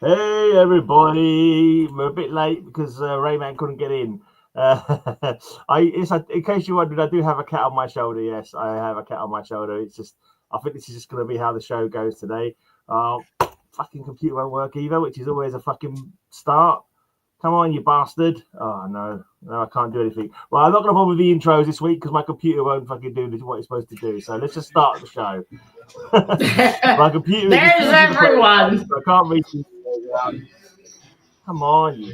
Hey everybody! We're a bit late because Rayman couldn't get in. In case you wondered, I do have a cat on my shoulder. Yes, I have a cat on my shoulder. I think this is just going to be how the show goes today. Fucking computer won't work either, which is always a fucking start. Come on, you bastard! Oh no, I can't do anything. Well, I'm not going to bother with the intros this week because my computer won't fucking do what it's supposed to do. So let's just start the show. My computer. There's everyone. I can't reach you. Come on.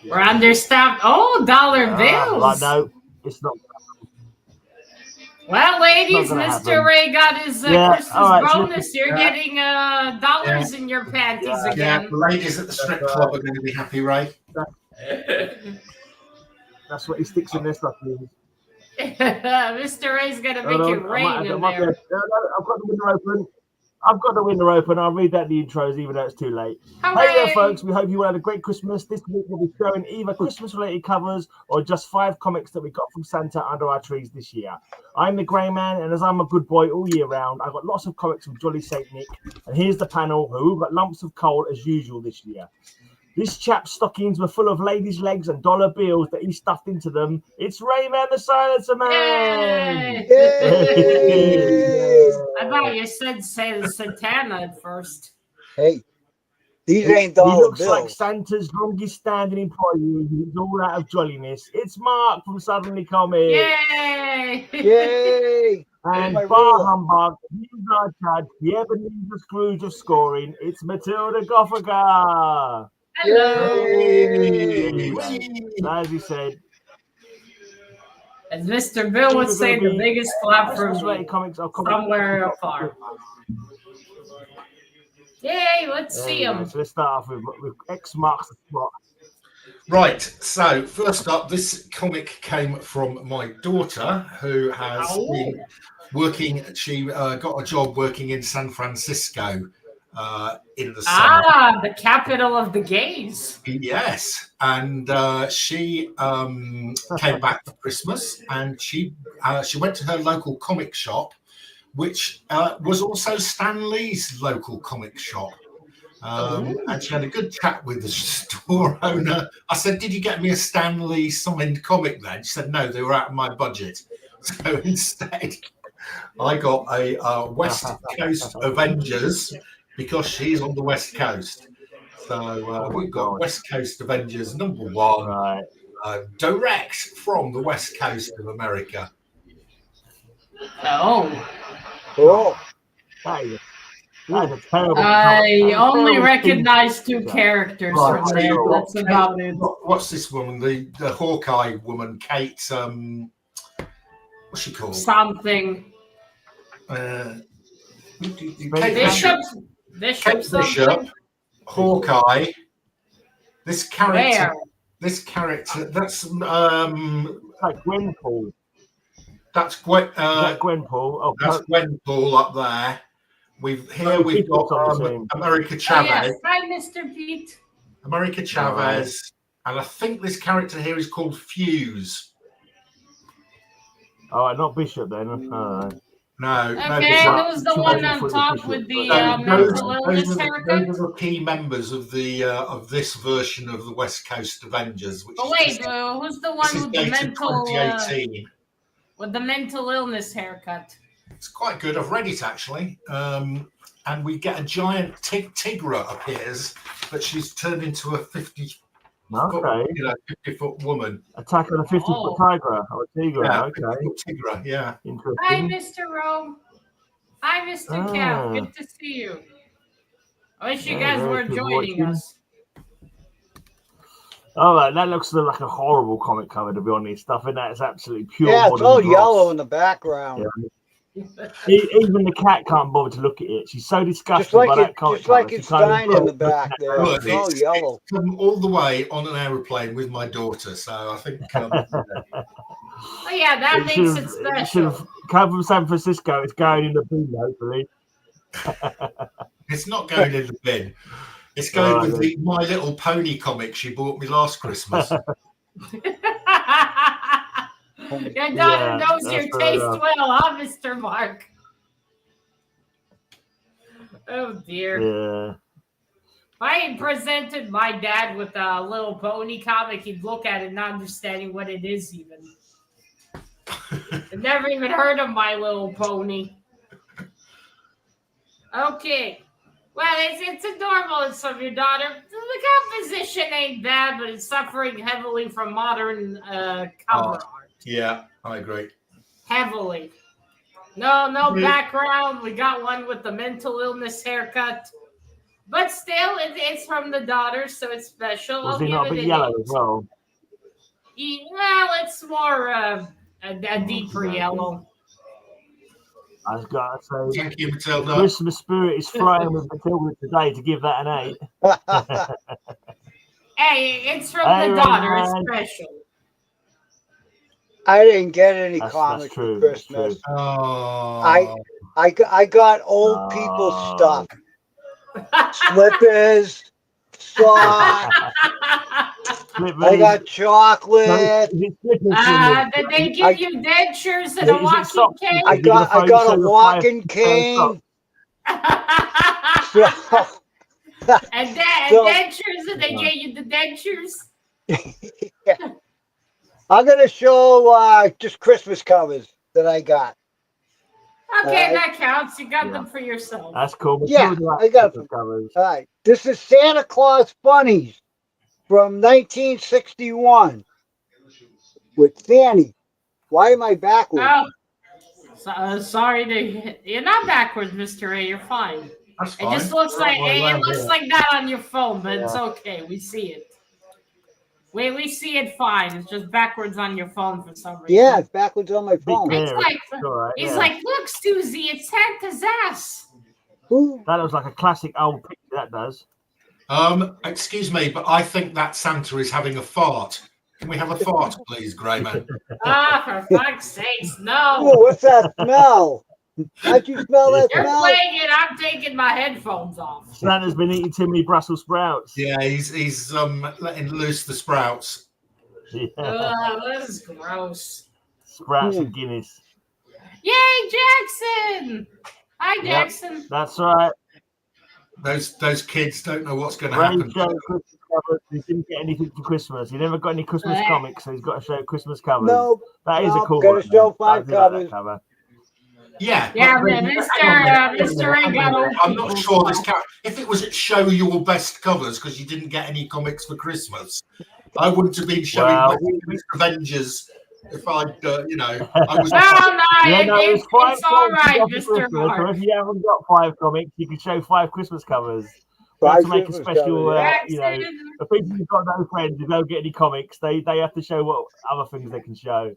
We're understaffed. Oh, dollar bills. Well, no, it's not. Well, ladies, Mr. Ray got his Christmas bonus. You're getting dollars in your panties again. Yeah, the ladies at the strip club are going to be happy, Ray. That's what he sticks in their stockings. Mr. Ray's going to make it rain in there. I've got the window open. I'll read out the intros, even though it's too late. Hooray! Hey there, folks. We hope you all had a great Christmas. This week we'll be showing either Christmas-related covers or just 5 comics that we got from Santa under our trees this year. I'm the Grey Man, and as I'm a good boy all year round, I've got lots of comics from Jolly Saint Nick. And here's the panel who got lumps of coal as usual this year. This chap's stockings were full of ladies' legs and dollar bills that he stuffed into them. It's Rayman the Silencer Man! Yay! Yay! I thought you said Santana at first. Hey, these ain't dollar bills. He looks like Santa's longest standing employee. He's all out of jolliness. It's Mark from Suddenly Comics. Yay! Yay! And bar humbug, he's our judge, the Ebeneezer Scrooge of scoring. It's Matilda Gothica. Hello. As he said. As Mr. Bill would say, the biggest clap from comics somewhere afar. Yay, let's see them. So let's start off with X marks the spot. Right, so first up, this comic came from my daughter, who has been working. She got a job working in San Francisco in the summer. Ah, the capital of the gays. Yes, and she came back for Christmas, and she went to her local comic shop, which was also Stan Lee's local comic shop. And she had a good chat with the store owner. I said, "Did you get me a Stan Lee signed comic then?" She said, "No, they were out of my budget." So instead, I got a West Coast Avengers, because she's on the West Coast. So we've got West Coast Avengers #1, direct from the West Coast of America. Oh. Cool. I only recognize 2 characters from there. That's about it. What's this woman? The Hawkeye woman, Kate. What's she called? Something. Bishop, Hawkeye. This character. That's like Gwenpool. That's Gwenpool. Oh, that's Gwenpool up there. We've got America Chavez. Oh, yes. Hi, Mr. Pete. America Chavez, and I think this character here is called Fuse. Oh, not Bishop then. No. Okay, who's the one on top with the mental illness haircut? Those are the key members of the of this version of the West Coast Avengers. Which who's the one with the mental 2018? With the mental illness haircut? It's quite good. I've read it actually, and we get a giant Tigra appears, but she's turned into a 50-foot woman. Attack on a 50-foot tiger or tigra. Yeah, okay. Tigra. Yeah. Hi, Mr. Rowe. Hi, Mr. Cap. Good to see you. I wish you guys were joining us. Oh, that looks like a horrible comic cover, to be honest. I think that's absolutely pure. Yeah, it's all yellow in the background. Yeah. Even the cat can't bother to look at it. She's so disgusted by that comic. Just like it's Stein in the back there. It's all yellow. Come all the way on an aeroplane with my daughter, so I think. Oh yeah, that makes it special. It should have come from San Francisco. It's going in the bin, hopefully. It's not going in the bin. It's going with the My Little Pony comic she bought me last Christmas. Your daughter knows your taste well, huh, Mr. Mark? Oh dear. Yeah. If I presented my dad with a Little Pony comic, he'd look at it not understanding what it is even. I've never even heard of My Little Pony. Okay. Well, it's adorable. It's from your daughter. The composition ain't bad, but it's suffering heavily from modern cover art. Yeah, I agree. Heavily. No background. We got one with the mental illness haircut. But still, it's from the daughter, so it's special. Was he not a bit yellow as well? Well, it's more a deeper yellow. I've got to say, Thank you, Matilda. the Christmas spirit is flying with Matilda today to give that an 8. Hey, it's from the daughter. It's special. I didn't get any That's comics true, for that's Christmas. true. Oh. I got old people stuff. Slippers, socks. I got chocolate. Did they give you dentures and a walking cane? I got a walking cane. And dentures, and they gave you the dentures? Yeah. I'm gonna show just Christmas covers that I got. Okay, that counts. You got them for yourself. That's cool. Yeah, I got them. All right. This is Santa Claus Bunnies from 1961 with Fanny. Why am I backwards? Oh, sorry you're not backwards, Mr. A. You're fine. That's fine. It just looks like that on your phone, but it's okay. We see it. We see it fine. It's just backwards on your phone for some reason. Yeah, it's backwards on my phone. It's like, look, Susie, it's Santa's ass. Who? That looks like a classic old picture, that does. Excuse me, but I think that Santa is having a fart. Can we have a fart, please, Greyman? For fuck's sakes, no. Oh, what's that smell? How'd you smell that You're smell? playing it. I'm taking my headphones off. Santa's been eating too many Brussels sprouts. Yeah, he's letting loose the sprouts. Yeah. This is gross. Sprouts and Guinness. Yay, Jackson! Hi, Jackson. That's right. Those kids don't know what's going to Ray happen. showed Christmas covers. He didn't get anything for Christmas. He never got any Christmas comics, so he's got to show Christmas covers. No, that is a cool got one. to show 5 covers. Cover. Yeah, but Mr. A got I'm not sure this if it was at show your best covers because you didn't get any comics for Christmas, I wouldn't have been showing my Avengers if I'd, I was. It's all right, Mr. So if you haven't got 5 comics, you can show 5 Christmas covers. To make a special, the people who've got no friends who don't get any comics, they have to show what other things they can show.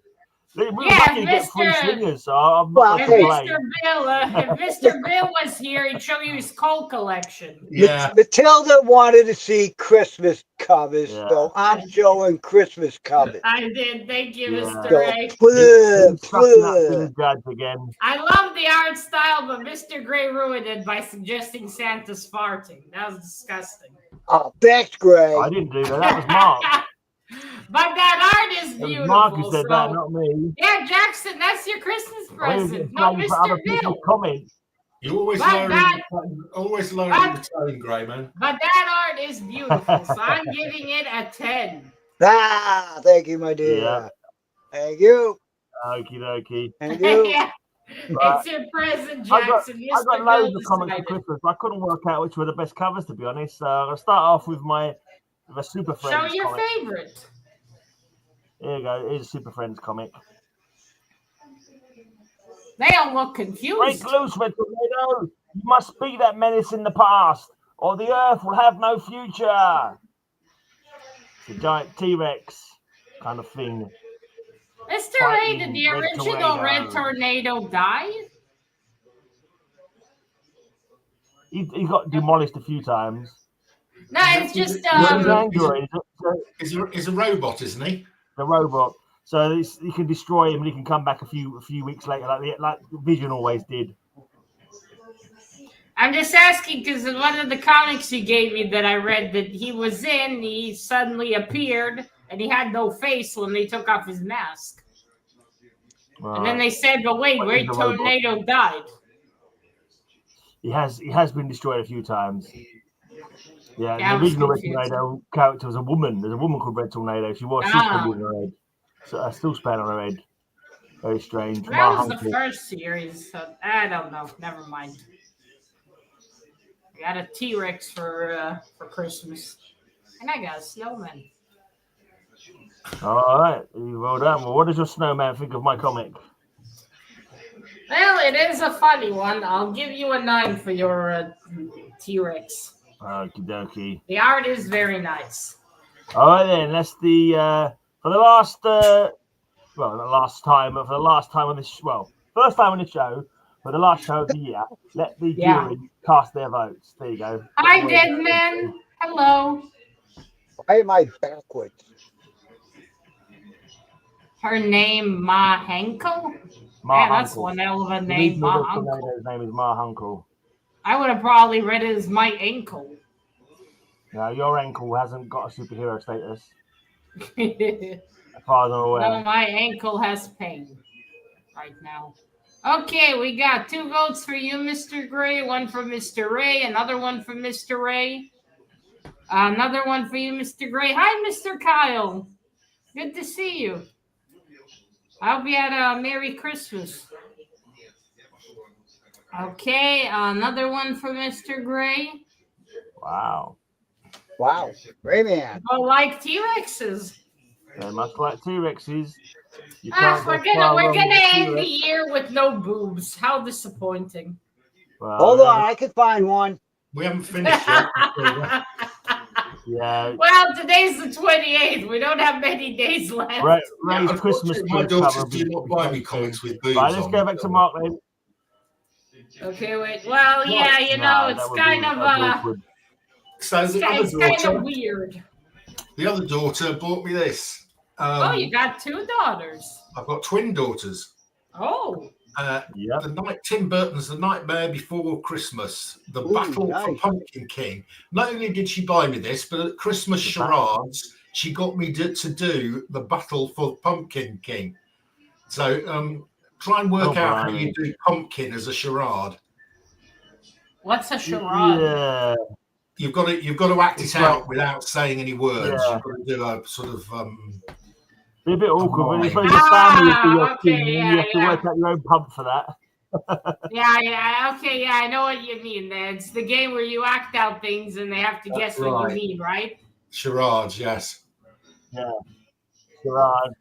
We're lucky to get 3 Slingers, so I'm not if Mr. Bill was here, he'd show you his coal collection. Yeah. Matilda wanted to see Christmas covers, so I'm showing Christmas covers. I did. Thank you, Mr. A. Again. I love the art style, but Mr. Gray ruined it by suggesting Santa's farting. That was disgusting. Oh, thanks, Gray. I didn't do that. That was Mark. But that art is beautiful. Mark who said that, not me. Yeah, Jackson, that's your Christmas present. Not Mr. Bill. Comments. You always lowering the tone, Greyman. But that art is beautiful, so I'm giving it a 10. Thank you, my dear. Yeah. Thank you. Okie dokie. Thank you. Yeah. It's your present, Jackson. I got loads of comics for Christmas, but I couldn't work out which were the best covers, to be honest. I'll start off with a Super Friends. Show your comic. favorite. Here you go. Here's a Super Friends comic. They all look confused. Break loose, Red Tornado. You must be that menace in the past, or the Earth will have no future. It's a giant T-Rex kind of thing. Mr. A, did the original Red Tornado die? He got demolished a few times. No, it's just He's a robot, isn't he? The robot. So you can destroy him and he can come back a few weeks later, like Vision always did. I'm just asking because in one of the comics you gave me that I read that he was in, he suddenly appeared and he had no face when they took off his mask. And then they said, but wait, Red Tornado died. He has been destroyed a few times. Yeah, Yeah, the original Red Tornado character was a woman. There's a woman called Red Tornado. She wore a super on her head. So a still span on her head. Very strange. That was the first series. So I don't know. Never mind. I got a T-Rex for Christmas, and I got a snowman. All right, well done. Well, what does your snowman think of my comic? Well, it is a funny one. I'll give you a 9 for your T-Rex. Okie dokie. The art is very nice. All right then. That's the for the last well, not last time, but for the last time on this first time on the show, for the last show of the year. Let the jury cast their votes. There you go. Hi, Deadman. Hello. Why am I backwards? Her name, Ma Henkel? Man, that's one hell of a name, Ma Henkel. His name is Ma Henkel. I would have probably read it as my ankle. No, your ankle hasn't got a superhero status. As far as I'm aware. No, my ankle has pain right now. Okay, we got 2 votes for you, Mr. Gray, 1 for Mr. Ray, another one for Mr. Ray, another one for you, Mr. Gray. Hi, Mr. Kyle. Good to see you. I hope you had a Merry Christmas. Okay, another one for Mr. Gray. Wow. Wow. Gray man. But like T-Rexes. They must like T-Rexes. We're gonna end the year with no boobs. How disappointing. Well, hold on, I can find one. We haven't finished yet. Yeah. Well, today's the 28th. We don't have many days left. Right, Ray's Christmas. My daughters do not buy me comics with boobs. Right, let's go back to Mark then. Okay, wait. Well, yeah, you know, it's kind of so the it's kind of weird. The other daughter bought me this. Oh, you got 2 daughters. I've got twin daughters. Oh. The night Tim Burton's The Nightmare Before Christmas, the battle for Pumpkin King. Not only did she buy me this, but at Christmas charades, she got me to do the battle for Pumpkin King. So try and work out how you do pumpkin as a charade. What's a charade? Yeah. You've got to act it out without saying any words. Yeah. You've got to do a sort of be a bit awkward, but if your family is your king, you have to work out your own pump for that. Okay, I know what you mean. It's the game where you act out things and they have to guess what you mean, right? Charades, yes. Yeah. Charades.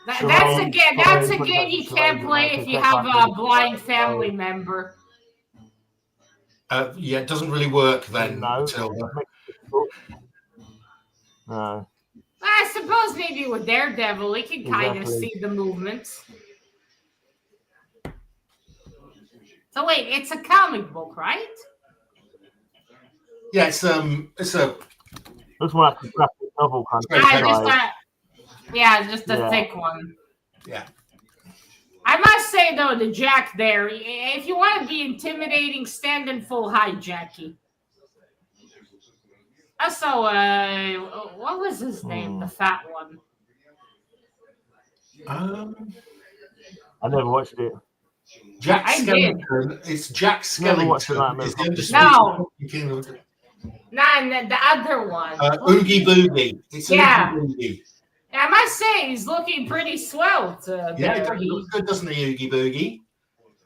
That's a game you can't play if you have a blind family member. Yeah, it doesn't really work then. No. No. I suppose maybe with Daredevil, he can kind of see the movements. So wait, it's a comic book, right? Yeah, it's a. Looks more like a graphic novel kind of. Just a thick one. Yeah. I must say though, the Jack there, if you want to be intimidating, stand in full height, Jackie. Also, what was his name? The fat one. I never watched it. Jack Skellington. It's Jack Skellington. No, the other one. Oogie Boogie. It's Oogie Boogie. I must say, he's looking pretty svelte. He looks good, doesn't he, Oogie Boogie?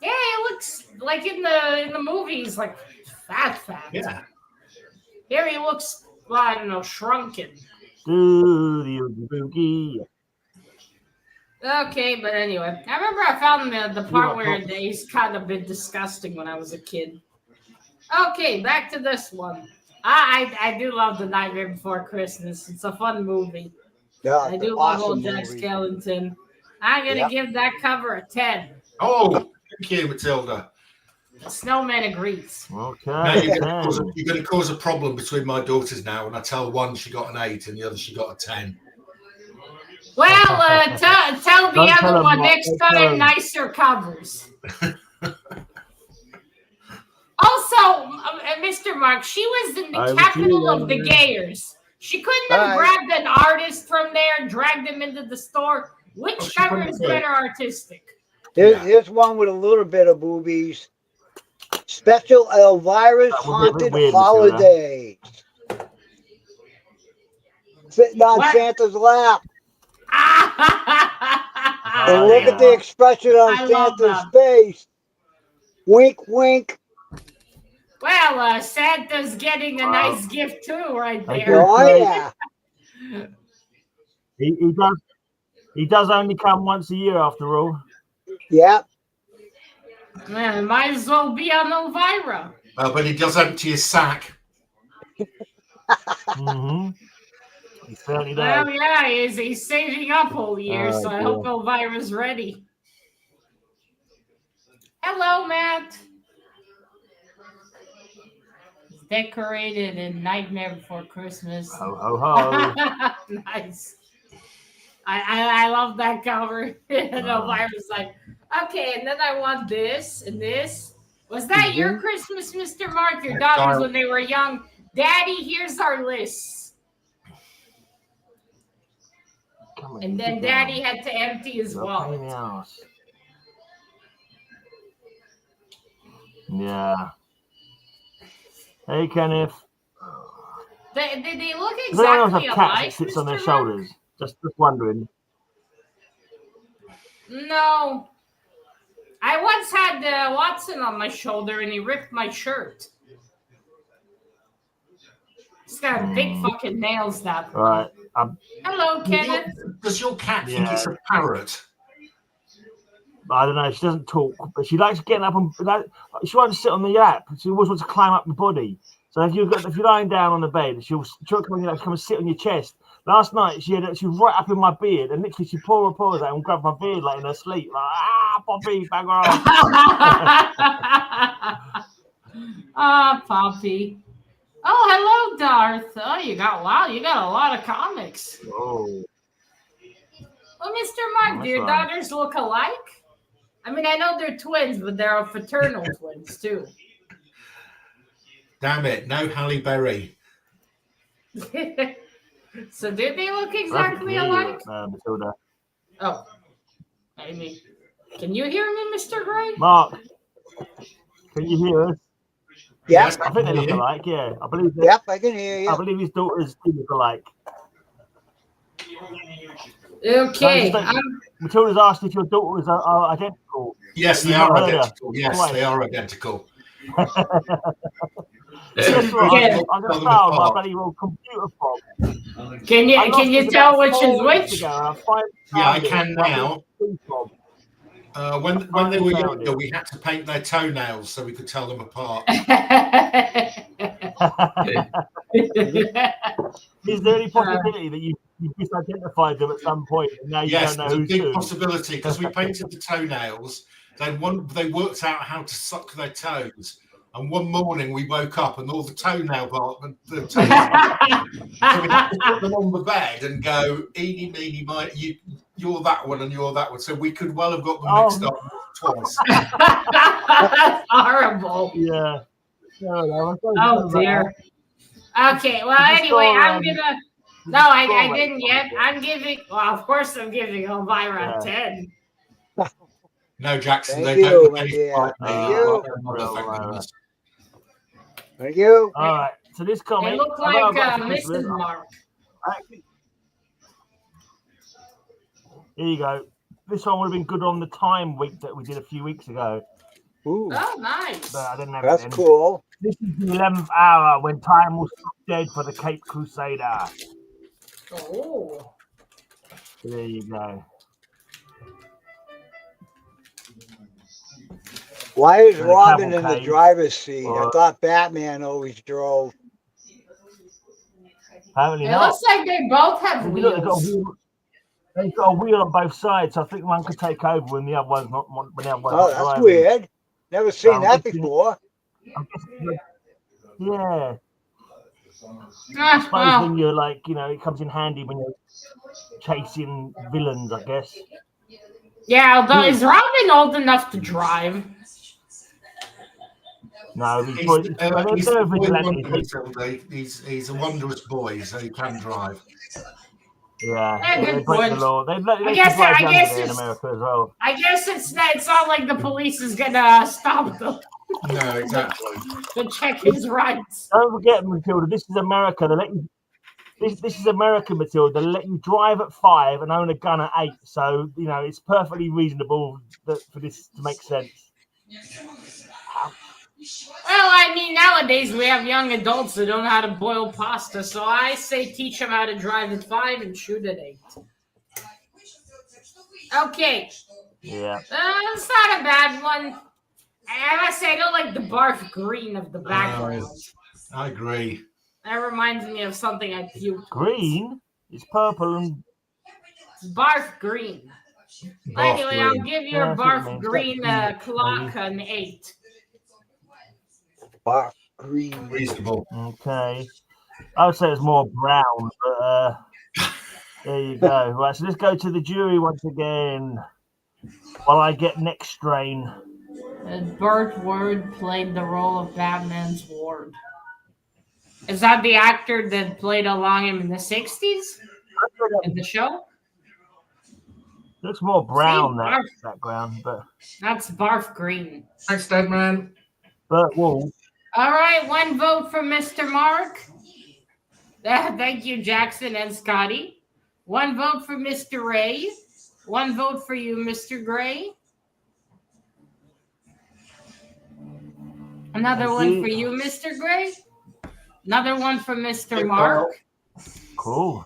Yeah, he looks like in the movies, like fat. Yeah. Here he looks, well, I don't know, shrunken. Oogie Boogie. Okay, but anyway, I remember I found the part where he's kind of a bit disgusting when I was a kid. Okay, back to this one. I do love The Nightmare Before Christmas. It's a fun movie. Yeah, I do love old Jack Skellington. I'm going to give that cover a 10. Oh, thank you, Matilda. The snowman agrees. Okay. Now you're going to cause a problem between my daughters now when I tell one she got an 8 and the other she got a 10. Well, tell the other one next time nicer covers. Also, Mr. Mark, she was in the capital of the Gayers. She couldn't have grabbed an artist from there and dragged him into the store. Which cover is better artistic? Here's one with a little bit of boobies. Special Elvira's Haunted Holidays. sitting on What? Santa's lap. And Oh, look yeah. at the expression on I love Santa's them. face. Wink, wink. Well, Santa's getting a nice gift too, right Thank there. you. Oh, Great. yeah. He does only come once a year after all. Yep. Man, it might as well be on Elvira. But he does empty his sack. Mm-hmm. He certainly does. Well, yeah, he's saving up all year, Oh, so I dear. hope Elvira's ready. Hello, Matt. It's decorated in Nightmare Before Christmas. Ho, ho, ho. Nice. I love that cover. And Elvira's like, okay, and then I want this and this. Was that your Christmas, Mr. Mark? Your daughters when they were young? Daddy, here's our list. And then Daddy had to empty his wallet. Yeah. Hey, Kenneth. They look Does anyone else exactly have cats that alike, sits on their Mr. shoulders? Just wondering. No. I once had Watson on my shoulder and he ripped my shirt. He's got big fucking nails, that one. Right. Hello, Kenneth. Does your cat think it's a parrot? I don't know. She doesn't talk, but she likes getting up and she wants to sit on the lap. She always wants to climb up your body. So if you're lying down on the bed, she'll come and sit on your chest. Last night she was right up in my beard, and literally she pulled her paws out and grabbed my beard like in her sleep, like Poppy, bag her off. Ah, Poppy. Oh, hello, Darth. Oh, you got a lot of comics. Oh. Well, Mr. Mark, do your daughters look alike? I mean, I know they're twins, but they're fraternal twins too. Damn it, no Halle Berry. So did they look exactly alike? Matilda. Oh, Amy, can you hear me, Mr. Gray? Mark, can you hear us? Yes, I think they look alike. Yeah, I believe. Yep, I can hear you. I believe his daughters do look alike. Okay. Matilda's asked if your daughters are identical. Yes, they are identical. Yes, they are identical. Guess what? Yeah. I just found my bloody old computer fob. Can you tell which is which? Yeah, I can now. When they were younger, we had to paint their toenails so we could tell them apart. Is there any possibility that you misidentified them at some point and now you don't know who's who? Yes, there's a big possibility because we painted the toenails. They worked out how to suck their toes. And one morning we woke up and all the toenail so we had to put them on the bed and go, eeny, meeny, miny, you're that one and you're that one. So we could well have got them mixed up twice. That's horrible. Yeah. Oh dear. Okay, well anyway, I'm gonna I didn't yet. I'm giving of course I'm giving Elvira a 10. No, Jackson, Thank they you, don't my look dear. like Thank you. me. Thank you. All right. So this comic. They look like Mrs. Mark. Here you go. This one would have been good on the Time week that we did a few weeks ago. Ooh. Oh, nice. But I didn't have That's it cool. This is the 11th hour when time will stop dead for the Cape Crusader. Oh. There you go. Why is And Robin in the cavalcade. driver's seat? I thought Batman always drove. Apparently It not. looks like they both have Look, wheels. they've got a wheel on both sides, so I think one could take over when the other one's not. When the other one's Oh, not that's driving. weird. Never seen I'm that guessing- before. Yeah. Ah, Suppose well, when you're like, it comes in handy when you're chasing villains, I guess. yeah, although is Robin old enough to drive? No, He's they're vigilantes. a wondrous boy, so he can drive. Yeah, Yeah, they good break point. the law. They guess drive younger it's- there in America as well. I guess it's not like the police is gonna stop them No, exactly. to check his rights. Don't forget, Matilda, this is America. this is American material. They let you drive at 5 and own a gun at 8. So it's perfectly reasonable for this to make sense. Well, I mean, nowadays we have young adults that don't know how to boil pasta, so I say teach them how to drive at 5 and shoot at 8. Okay. Yeah. It's not a bad one. I must say, I don't like the barf green of the background. I agree. That reminds me of something I puked. Green? It's purple and... Barf green. Barf Anyway, green. I'll give your barf green clock maybe. an 8. Barf green. Reasonable. Okay. I would say it's more brown, but there you go. Right, so let's go to the jury once again while I get next strain. Burt Ward played the role of Batman's ward. Is that the actor that played along him in the 60s? In the show? Looks more brown, that background, but... That's barf green. Thanks, Deadman. Burt Ward. All right, 1 vote for Mr. Mark. Thank you, Jackson and Scotty. 1 vote for Mr. Ray. 1 vote for you, Mr. Gray. Another one for you, Mr. Gray. Another one for Mr. Mark. Cool.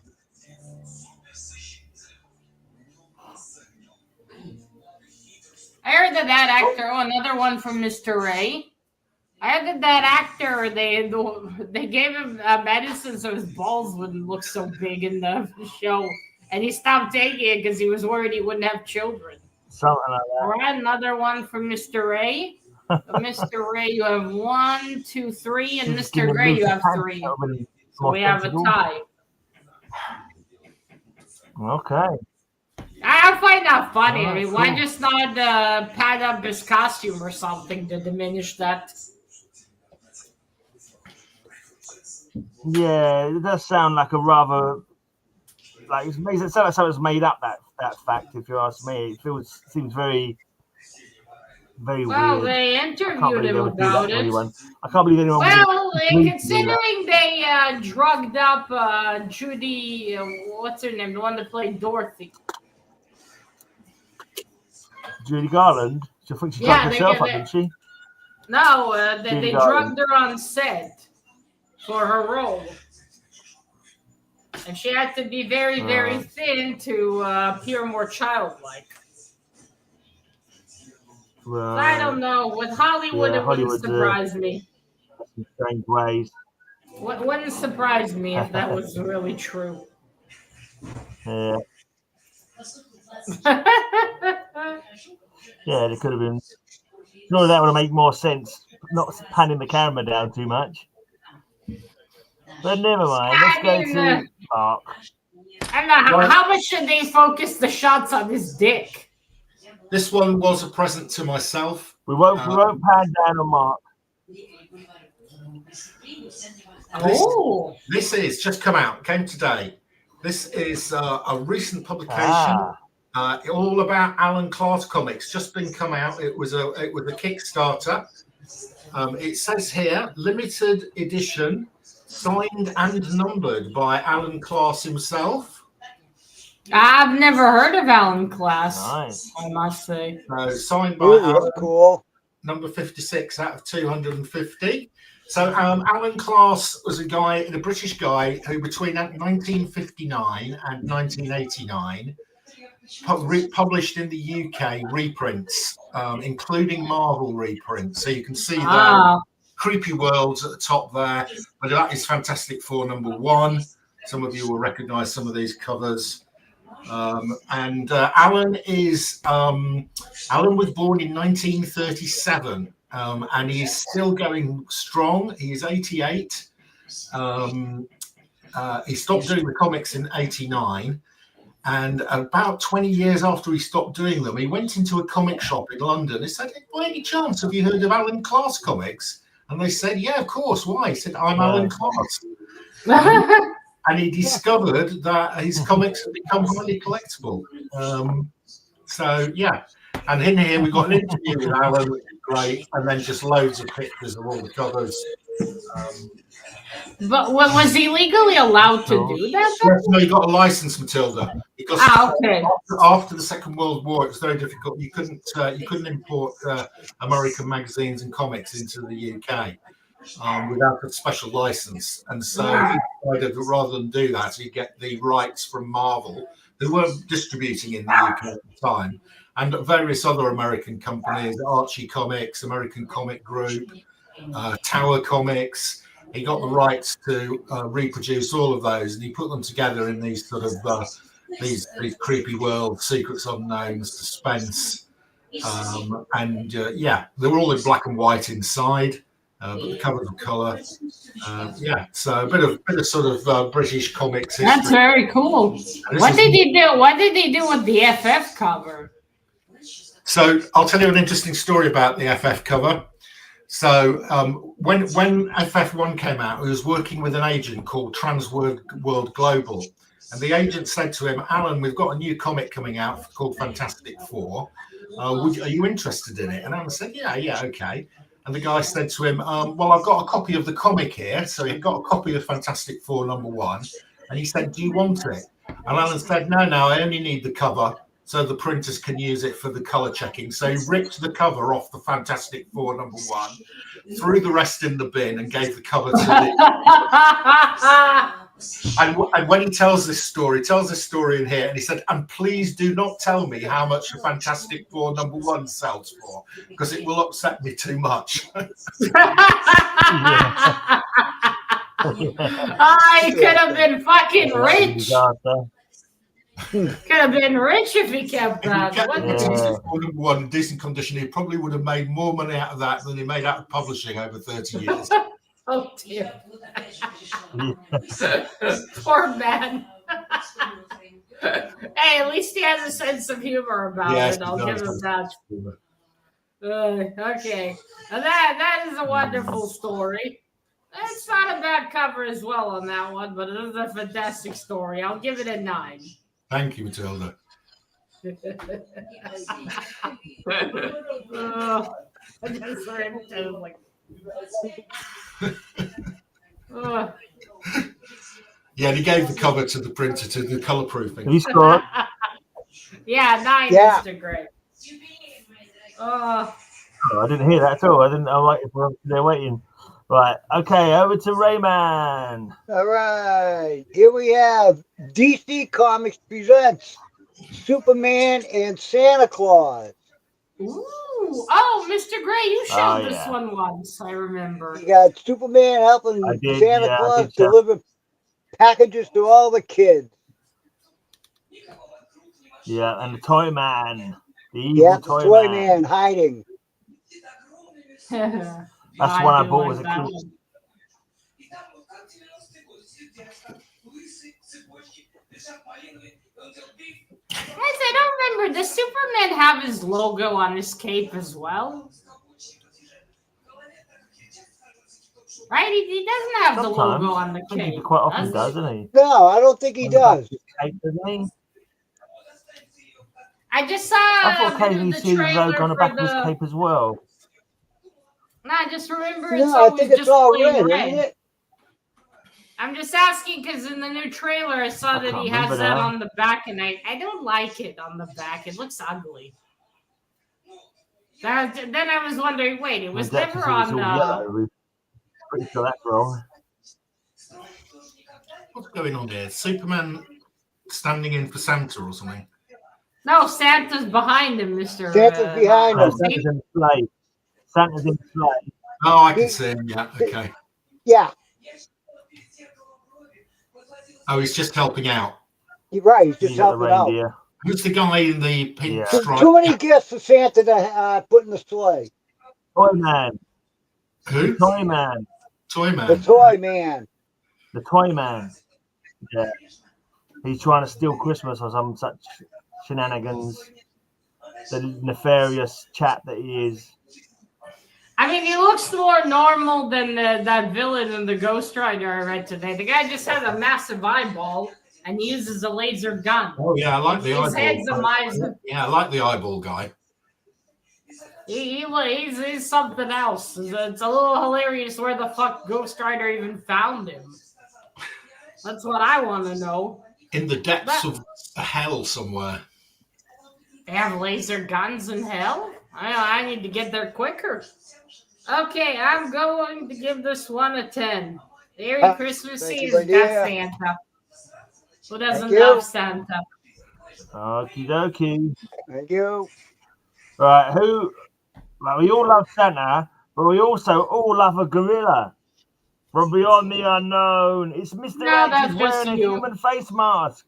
I heard that actor. Oh, another one from Mr. Ray. I heard that actor. They gave him medicine so his balls wouldn't look so big in the show, and he stopped taking it because he was worried he wouldn't have children. Something like that. All right, another one from Mr. Ray. Mr. Ray, you have 1, 2, 3, and Mr. Gray, you have 3. So we have a tie. Okay. I find that funny. I mean, why just not pad up his costume or something to diminish that? Yeah, it does sound like a rather like it sounds like someone's made up that fact. If you ask me, it seems very weird. Well, they interviewed him about it. I can't believe anyone. Well, considering they drugged up Judy, what's her name, the one that played Dorothy. Judy Garland. I think she drugged herself up, didn't she? No, they drugged her on set for her role. And she had to be very, very thin to appear more childlike. I don't know. With Hollywood, it wouldn't surprise me. Strange ways. Wouldn't surprise me if that was really true. Yeah. Yeah, it could have been. No, that would make more sense. Not panning the camera down too much. But never mind. Let's go to Mark. I don't know. How much should they focus the shots on his dick? This one was a present to myself. We won't pan down on Mark. This is just come out, came today. This is a recent publication, all about Alan Clark comics. Just been come out. It was a Kickstarter. It says here, limited edition, signed and numbered by Alan Clark himself. I've never heard of Alan Clark. Nice. I must say. Signed by Alan, cool. number 56 out of 250. So Alan Clark was a British guy who between 1959 and 1989 published in the UK reprints, including Marvel reprints. So you can see the Creepy Worlds at the top there. But that is Fantastic Four #1. Some of you will recognise some of these covers. Alan was born in 1937. And he is still going strong. He is 88. He stopped doing the comics in 89. And about 20 years after he stopped doing them, he went into a comic shop in London. He said, by any chance, have you heard of Alan Clark comics? And they said, yeah, of course. Why? He said, I'm Alan Clark. And he discovered that his comics had become highly collectible. So, yeah. And in here, we've got an interview with Alan, which is great, and then just loads of pictures of all the covers. But was he legally allowed to do that? No, he got a license, Matilda. Because okay. After the Second World War, it was very difficult. You couldn't import American magazines and comics into the UK without a special license. And so he decided that rather than do that, he'd get the rights from Marvel, who weren't distributing in the UK at the time, and various other American companies, Archie Comics, American Comic Group, Tower Comics. He got the rights to reproduce all of those, and he put them together in these sort of these creepy world, secrets unknown, suspense, and they were all in black and white inside, but the covers were colour. So a bit of sort of British comics history. That's very cool. What did he do? What did they do with the FF cover? So I'll tell you an interesting story about the FF cover. So when FF1 came out, he was working with an agent called Transworld Global. And the agent said to him, Alan, we've got a new comic coming out called Fantastic Four. Are you interested in it? And Alan said, yeah, okay. And the guy said to him, well, I've got a copy of the comic here. So he got a copy of Fantastic Four #1. And he said, do you want it? And Alan said, no, I only need the cover, so the printers can use it for the color checking. So he ripped the cover off the Fantastic Four #1, threw the rest in the bin, and gave the cover to the... And when he tells this story in here, and he said, and please do not tell me how much a Fantastic Four #1 sells for, because it will upset me too much. I could have been fucking rich. Could have been rich if he kept that. One in decent condition, he probably would have made more money out of that than he made out of publishing over 30 years. Oh dear. Poor man. Hey, at least he has a sense of humor about it. I'll give him that. Okay. Now that is a wonderful story. It's not a bad cover as well on that one, but it is a fantastic story. I'll give it a 9. Thank you, Matilda. I just heard him like. Yeah, and he gave the cover to the printer to the color proofing. He's got. Yeah, 9, Mr. Gray. I didn't hear that at all. I'm like, they're waiting. Right. Okay, over to Rayman. All right. Here we have DC Comics presents Superman and Santa Claus. Ooh. Oh, Mr. Gray, you showed this one once, I remember. You got Superman helping Santa Claus deliver packages to all the kids. Yeah, and the Toy Man. The evil Toy Man hiding. That's one I bought as a kid. Guys, I don't remember. Does Superman have his logo on his cape as well? Right? He doesn't have the logo on the cape. He quite often does, doesn't he? No, I don't think he does. Cape, doesn't he? I just saw I thought occasionally you see the logo on the back of his cape as well. No, I just remember I think it's all red, isn't it? I'm just asking because in the new trailer I saw that he has that on the back, and I don't like it on the back. It looks ugly. Then I was wondering, wait, it was never on the... Pretty sure that's wrong. What's going on here? Superman standing in for Santa or something? No, Santa's behind him, Mr. Santa's behind him. Santa's in play. Santa's in play. Oh, I can see him. Yeah, okay. Yeah. Oh, he's just helping out. You're right, he's just helping out. Who's the guy in the pink stripe? Too many gifts for Santa to put in the sleigh. Toy Man. Who? The Toy Man. Toy Man. The Toy Man. The Toy Man. Yeah. He's trying to steal Christmas or some such shenanigans. The nefarious chap that he is. I mean, he looks more normal than that villain in the Ghost Rider I read today. The guy just has a massive eyeball and he uses a laser gun. Oh, yeah, I like the eyeball. His head's a miser. Yeah, I like the eyeball guy. He's something else. It's a little hilarious where the fuck Ghost Rider even found him. That's what I want to know. In the depths of hell somewhere. They have laser guns in hell? I need to get there quicker. Okay, I'm going to give this one a 10. Merry Christmas Eve, that's Santa. Who doesn't love Santa? Okie dokie. Thank you. Right, we all love Santa, but we also all love a gorilla. From beyond the unknown, it's Mr. X is wearing a human face mask.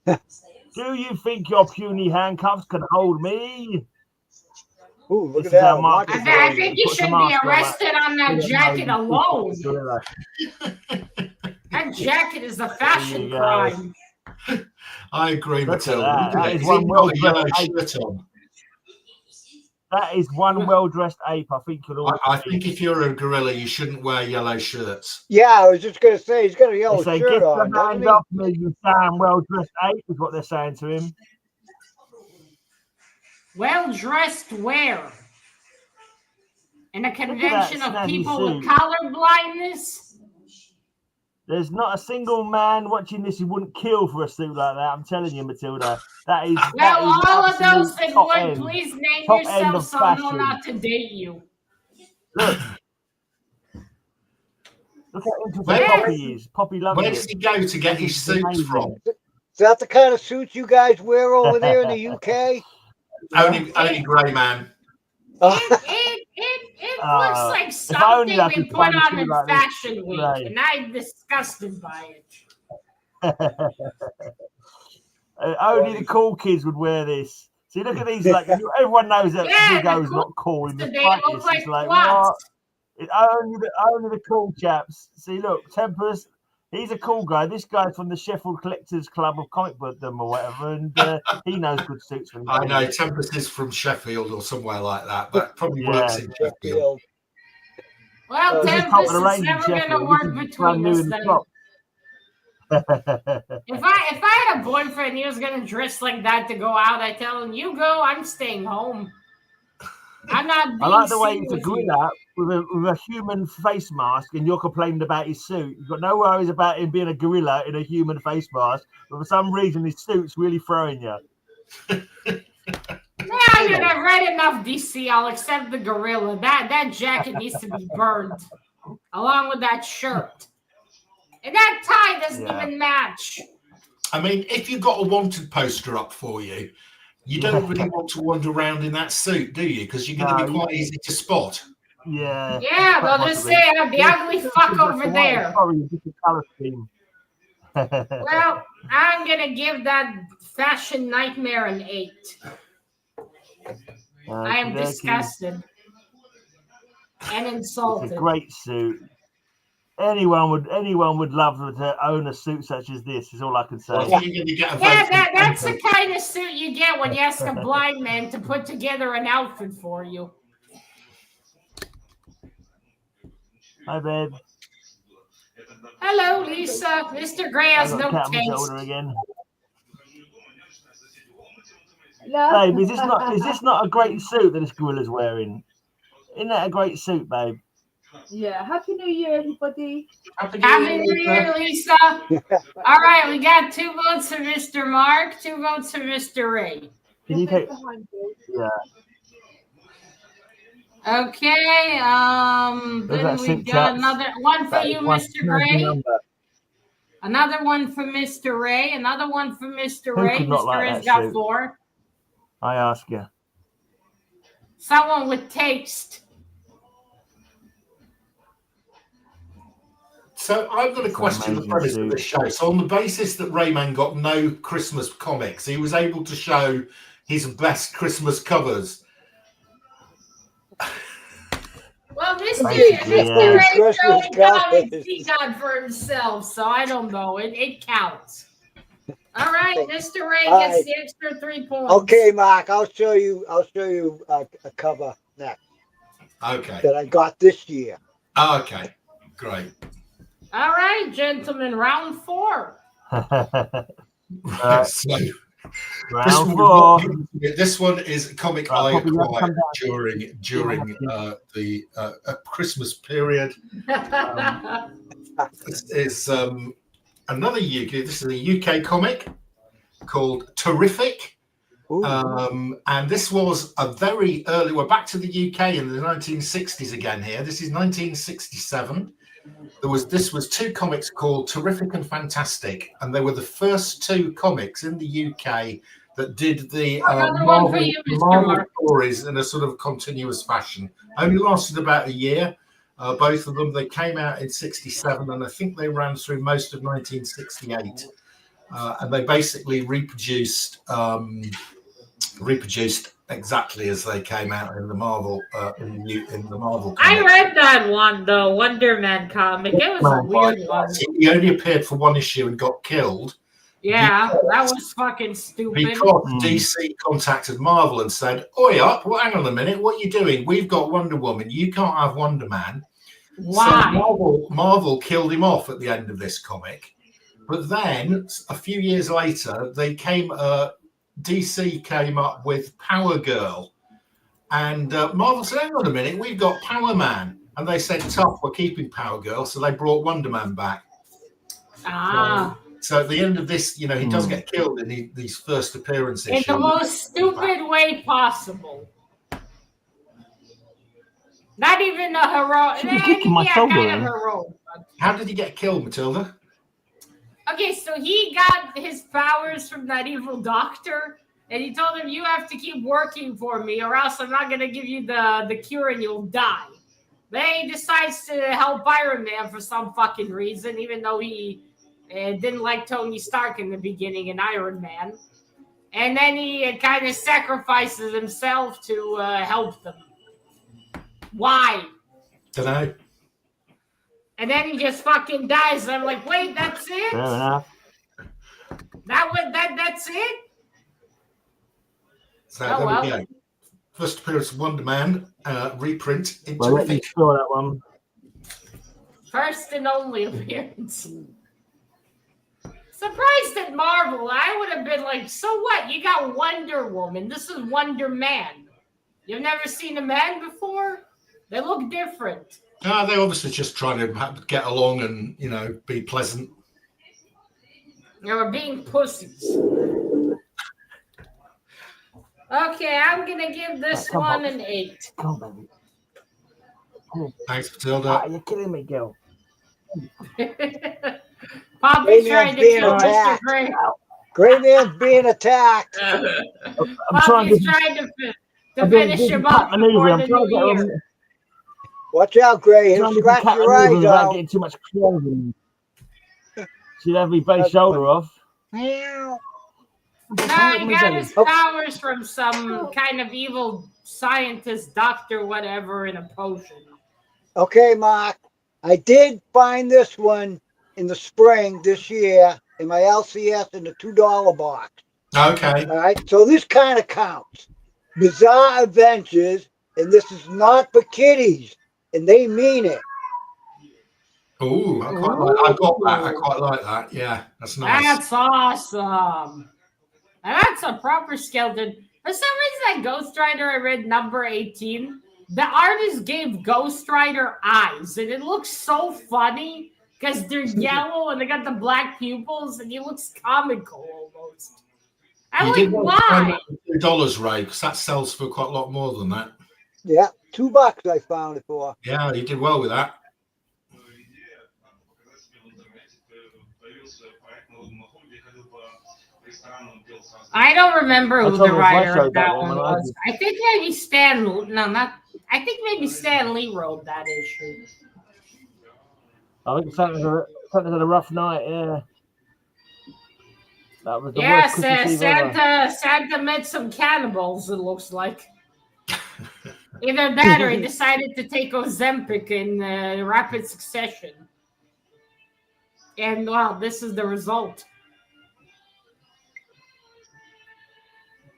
Do you think your puny handcuffs can hold me? Ooh, look at that. I think you should be arrested on that jacket alone. That jacket is a fashion crime. I agree, Matilda. That is one well-dressed ape. I think I think if you're a gorilla, you shouldn't wear yellow shirts. Yeah, I was just going to say, he's got a yellow shirt get on. Get the hand off me, you damn well-dressed ape, is what they're saying to him. Well-dressed where? In a convention of people with color blindness? There's not a single man watching this who wouldn't kill for a suit like that. I'm telling you, Matilda. That is. Well, all of those that would, please name yourself so I know not to date you. Look how interesting Poppy is. Poppy loves it. Where does he go to get his suits from? Is that the kind of suits you guys wear over there in the UK? Only grey man. It looks like something we put on in Fashion Week, and I'm disgusted by it. Only the cool kids would wear this. See, look at these. Like everyone knows that Hugo's not cool in the slightest. It's like what? Only the cool chaps. See, look, Tempest. He's a cool guy. This guy's from the Sheffield Collectors Club of Comic Bookdom or whatever, and he knows good suits. I know Tempest is from Sheffield or somewhere like that. That probably works in Sheffield. Well, Tempest is never going to work between us then. If I had a boyfriend and he was going to dress like that to go out, I tell him, you go, I'm staying home. I'm not. I like the way he's a gorilla with a human face mask, and you're complaining about his suit. You've got no worries about him being a gorilla in a human face mask, but for some reason his suit's really throwing you. I've read enough DC. I'll accept the gorilla. That jacket needs to be burned, along with that shirt, and that tie doesn't even match. I mean, if you've got a wanted poster up for you, you don't really want to wander around in that suit, do you? Because you're going to be quite easy to spot. Yeah. Yeah, they'll just say, the ugly fuck over there. Well, I'm going to give that fashion nightmare an 8. I am disgusted and insulted. It's a great suit. Anyone would love to own a suit such as this, is all I can say. That's the kind of suit you get when you ask a blind man to put together an outfit for you. Hi, babe. Hello, Lisa. Mr. Gray has no taste. Again. Babe, is this not a great suit that this gorilla's wearing? Isn't that a great suit, babe? Yeah. Happy New Year, everybody. Happy New Year, Lisa. All right, we got 2 votes for Mr. Mark, 2 votes for Mr. Ray. Can you take? Yeah. Okay. Then we got another one for you, Mr. Gray. Another one for Mr. Ray. Another one for Mr. Ray. Mr. Ray's got 4. I ask you. Someone with taste. So I've got a question the premise of the show. So on the basis that Rayman got no Christmas comics, he was able to show his best Christmas covers. Well, Mr. Ray showed comics he got for himself, so I don't know. It counts. All right, Mr. Ray gets the extra 3 points. Okay, Mark, I'll show you a cover next. Okay. That I got this year. Okay, great. All right, gentlemen, round 4. So Round four. This one is a comic Right, I Poppy, you have to acquired come down. during the Christmas period. This is another UK. This is a UK comic called Terrific. And this was a very early. We're back to the UK in the 1960s again here. This is 1967. This was two comics called Terrific and Fantastic, and they were the first two comics in the UK that did the Marvel stories in a sort of continuous fashion. Only lasted about a year. Both of them. They came out in 67, and I think they ran through most of 1968. And they basically reproduced exactly as they came out in the Marvel in the Marvel comics. I read that one, the Wonder Man comic. It was a weird one. He only appeared for one issue and got killed. Yeah, that was fucking stupid. Because DC contacted Marvel and said, "Oi up! Well, hang on a minute. What are you doing? We've got Wonder Woman. You can't have Wonder Man." Why? So Marvel killed him off at the end of this comic. But then a few years later, DC came up with Power Girl, and Marvel said, "Hang on a minute, we've got Power Man," and they said, "Tough, we're keeping Power Girl," so they brought Wonder Man back. So at the end of this, he does get killed in these first appearances. In the most stupid way possible. Not even a heroic. Kind of heroic. How did he get killed, Matilda? Okay, so he got his powers from that evil doctor, and he told him, "You have to keep working for me, or else I'm not going to give you the cure and you'll die." Then he decides to help Iron Man for some fucking reason, even though he didn't like Tony Stark in the beginning in Iron Man. And then he kind of sacrifices himself to help them. Why? Dunno. And then he just fucking dies. And I'm like, wait, that's it? Fair enough. That's it? So there we go. First appearance of Wonder Man, reprint in Well, let me saw that one. First and only appearance. Surprised at Marvel. I would have been like, so what? You got Wonder Woman. This is Wonder Man. You've never seen a man before? They look different. They're obviously just trying to get along and, be pleasant. They were being pussies. Okay, I'm going to give this one an 8. Come on, baby. Thanks, Matilda. You're killing me, girl. Poppy's trying to kill Mr. Gray. Gray Man's being attacked. Poppy's trying to finish him up before the new year. Watch out, Gray. He'll scratch your eyes without out. getting too much clothing. She'd have me base shoulder off. Meow. No, he got his powers from some kind of evil scientist, doctor, whatever, in a potion. Okay, Mark. I did find this one in the spring this year in my LCS in the $2 box. Okay. All right. So this kind of counts. Bizarre Adventures, and this is not for kiddies, and they mean it. Oh, I got that. I quite like that. Yeah, that's nice. That's awesome. And that's a proper skeleton. For some reason, that Ghost Rider I read number 18, the artist gave Ghost Rider eyes, and it looks so funny because they're yellow and they got the black pupils, and he looks comical almost. I'm like, why? $2, Ray, because that sells for quite a lot more than that. Yeah, $2 I found it for. Yeah, you did well with that. I don't remember who the writer of that one was. I think maybe Stan. No, not. I think maybe Stan Lee wrote that issue. I think Santa's had a rough night. Yeah. That was the yes, worst Christmas Eve ever. Santa met some cannibals. It looks like. Either that, or he decided to take Ozempic in rapid succession. And well, this is the result.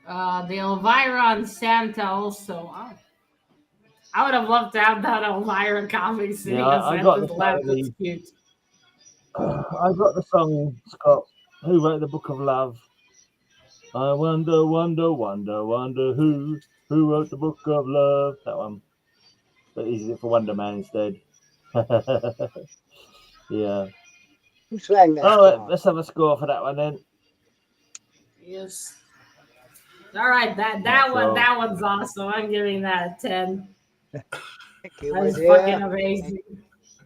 The Elvira on Santa also. Oh. I would have loved to have that Elvira comic sitting on Santa's lap. That's cute. I got the song, Scott. Who wrote the Book of Love? I wonder, wonder, wonder, wonder who wrote the book of love. That one. But is it for Wonder Man instead? Yeah. Who sang that All right, song? let's have a score for that one then. Yes. All right, that one's awesome. I'm giving that a 10. Thank you, That my was dear. fucking amazing.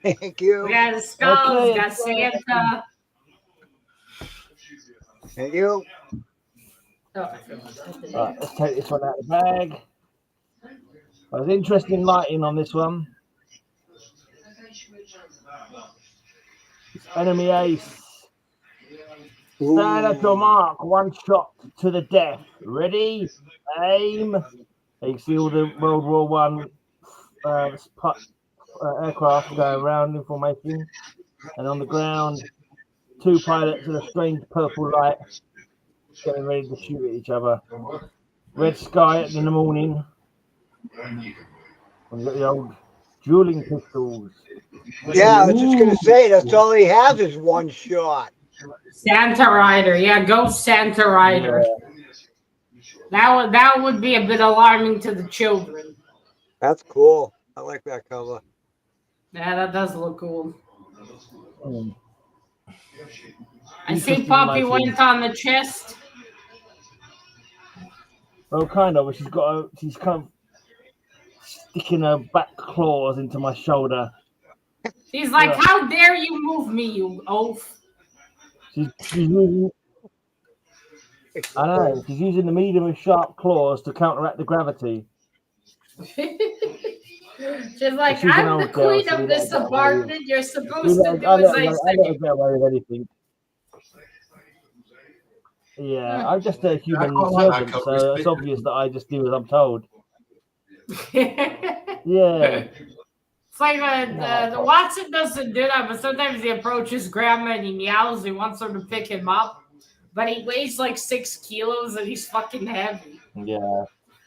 Thank you. We got the skulls, Okay, got Santa. Thank you. Oh, I forgot the Right, let's take this one out of the bag. There's interesting lighting on this one. It's enemy ace. Stand at your mark. One shot to the death. Ready? Aim. You see all the World War One aircraft going around in formation, and on the ground, two pilots in a strange purple light getting ready to shoot at each other. Red sky in the morning. And you got the old dueling pistols. Yeah, I was just going to say, that's all he has is one shot. Santa Rider. Yeah, go Santa Rider. Yeah. That would be a bit alarming to the children. That's cool. I like that cover. Yeah, that does look cool. I see Interesting Poppy lighting. went on the chest. Well, kind of. She's kind of sticking her back claws into my shoulder. She's like, "How dare you move me, you oaf!" She's using. I know. She's using the medium and sharp claws to counteract the gravity. She's like, She's an "I'm the old girl, queen so of we this let her get away with- apartment. You're supposed to do I as let I her say." get away with anything. Yeah, I'm just a human servant, so it's obvious that I just do as I'm told. Yeah. It's like the Watson doesn't do that, but sometimes he approaches Grandma and he meows. He wants her to pick him up, but he weighs like 6 kilos and he's fucking heavy. Yeah.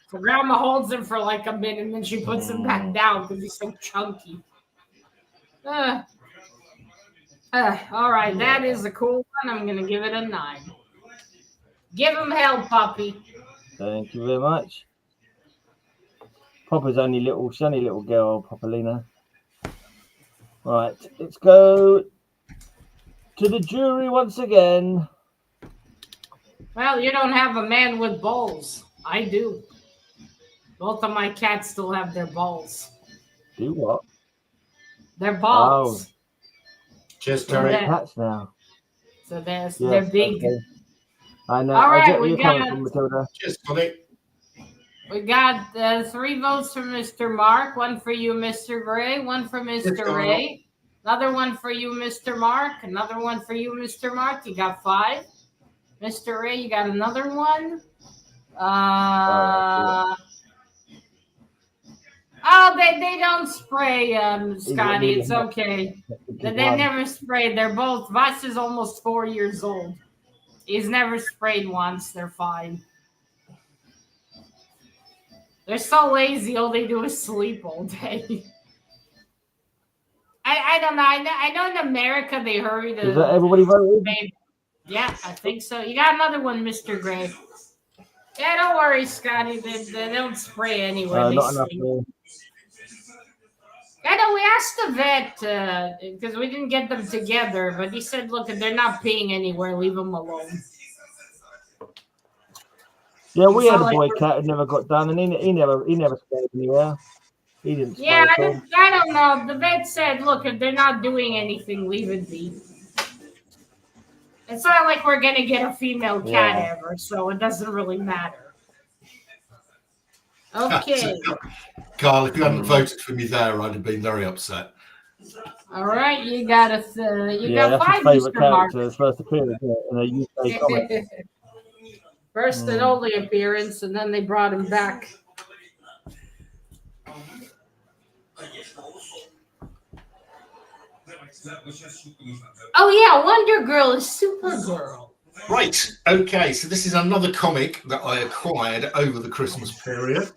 So Grandma holds him for like a minute and then she puts him back down because he's so chunky. All right, that is a cool one. I'm gonna give it a 9. Give him hell, Puppy. Thank you very much. Papa's only little girl, Papalina. Right, let's go to the jury once again. Well, you don't have a man with balls. I do. Both of my cats still have their balls. Do what? Their balls. Oh. Just So Terry. Cats now. So they're big. Okay. I know. All right, I get where we you're got- coming from, Matilda. Just Polly. We got 3 votes for Mr. Mark, 1 for you, Mr. Gray, 1 for Mr. Ray, another 1 for you, Mr. Mark, another 1 for you, Mr. Mark. You got 5. Mr. Ray, you got another 1. Oh, they don't spray, Scotty. It's okay. They never sprayed. They're both. Voss is almost 4 years old. He's never sprayed once. They're fine. They're so lazy. All they do is sleep all day. I don't know. I know in America they hurry to. Is that everybody voted? Yeah, I think so. You got another one, Mr. Gray. Yeah, don't worry, Scotty. They don't spray anyway. They Not enough. sleep. I know we asked the vet because we didn't get them together, but he said, "Look, they're not peeing anywhere. Leave them alone." Yeah, we had a boy cat who never got done, and he never stayed anywhere. He didn't. Yeah, I don't know. The vet said, "Look, if they're not doing anything, leave it be." It's not like we're gonna get a female cat ever, so it doesn't really matter. Okay. Carl, if you hadn't voted for me there, I'd have been very upset. All right, you got got that's 5, his favourite Mr. Mark. character, his first appearance in a UK comic. First and only appearance, and then they brought him back. Oh yeah, Wonder Girl is Supergirl. Right. Okay. So this is another comic that I acquired over the Christmas period.